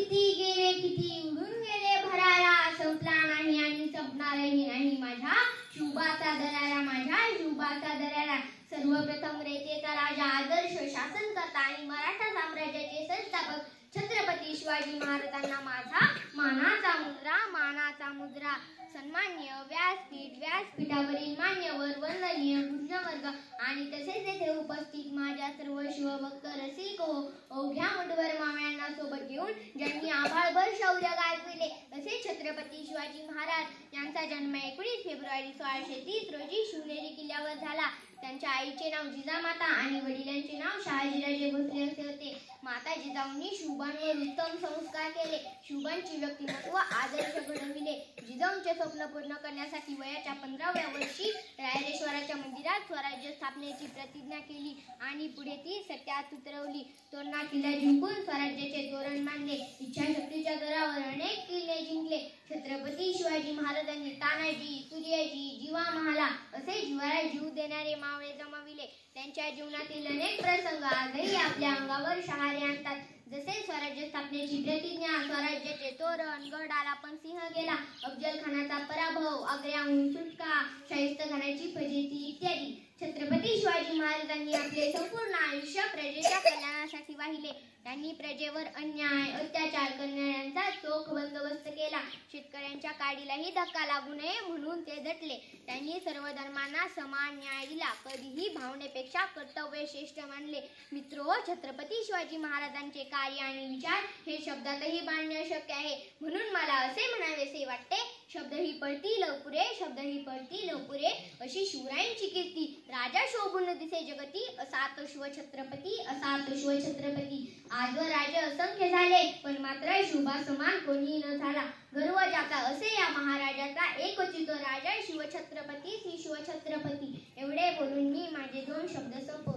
किती गेले किती उडून गेले भरारा, संपला नाही आणि संपणारही नाही माझ्या शुभाचा दरारा, माझ्या शुभाचा दरारा. सर्वप्रथम रयतेचा राजा, आदर्श शासनकर्ता आणि मराठा साम्राज्याचे संस्थापक छत्रपती शिवाजी महाराजांना माझा मानाचा मुद्रा, मानाचा मुद्रा. सन्मान्य व्यासपीठ, व्यासपीठावरील मान्यवर, वंदनीय कृष्णवर्ग आणि तसेच येथे उपस्थित माझ्या सर्व शिवभक्त रसिक हो, अवघ्या मुठभर मावळ्यांना सोबत घेऊन ज्यांनी आभाळभर शौर्य गाजविले असे छत्रपती शिवाजी महाराज यांचा जन्म 19 फेब्रुवारी 1630 रोजी शिवनेरी किल्ल्यावर झाला. त्यांच्या आईचे नाव जिजामाता आणि वडिलांचे नाव शहाजीराजे भोसले असे होते. माता जिजाऊंनी शुभांवर उत्तम संस्कार केले, शुभांची व्यक्तिमत्व आदर्श घडविले. जिजाऊंचे स्वप्न पूर्ण करण्यासाठी वयाच्या 15व्या वर्षी रायरेश्वराच्या मंदिरात स्वराज्य स्थापनेची प्रतिज्ञा केली आणि पुढे ती सत्यात उतरवली. तोरणा किल्ला जिंकून स्वराज्याचे धोरण मांडले, इच्छाशक्तीच्या जोरावर अनेक किल्ले जिंकले. छत्रपती शिवाजी महाराजांनी तानाजी, सूर्याजी, जीवा महाला असे जिव्हाळ्यात जीव देणारे मावळे जमविले. त्यांच्या जीवनातील अनेक प्रसंग आजही आपल्या अंगावर शहारे आणतात. जसे स्वराज्य स्थापनेची प्रतिज्ञा, स्वराज्याचे तोरण, गड आला पण सिंह गेला, अफजल खानाचा पराभव, आग्र्याहून सुटका, शाहिस्तेखानाची फजिती इत्यादी. छत्रपती शिवाजी महाराजांनी आपले संपूर्ण आयुष्य प्रजेच्या कल्याणासाठी वाहिले. त्यांनी प्रजेवर अन्याय अत्याचार करणाऱ्यांचा चोख बंदोबस्त केला. शेतकऱ्यांच्या काडीलाही धक्का लागू नये म्हणून ते झटले. त्यांनी सर्व धर्मांना समान न्याय दिला, कधीही भावनेपेक्षा कर्तव्य श्रेष्ठ मानले. मित्रो, छत्रपती शिवाजी महाराजांचे कार्य आणि विचार हे शब्दातही मांडणे अशक्य आहे, म्हणून मला असे म्हणावेसे वाटते, शब्दही पळतील लवपुरे, शब्दही पळतील लवपुरे, अशी शिवरायांची कीर्ती. राजा शोभून दिसे जगती, असा तो शिवछत्रपती, असा तो शिवछत्रपती. आजवर राजे असंख्य झाले, पण मात्र शुभा समान कोणी न झाला. गर्व ज्याचा असे या महाराजाचा, एकच तो राजा शिवछत्रपती, श्री शिवछत्रपती. एवढे बोलून मी माझे 2 शब्द संपवले.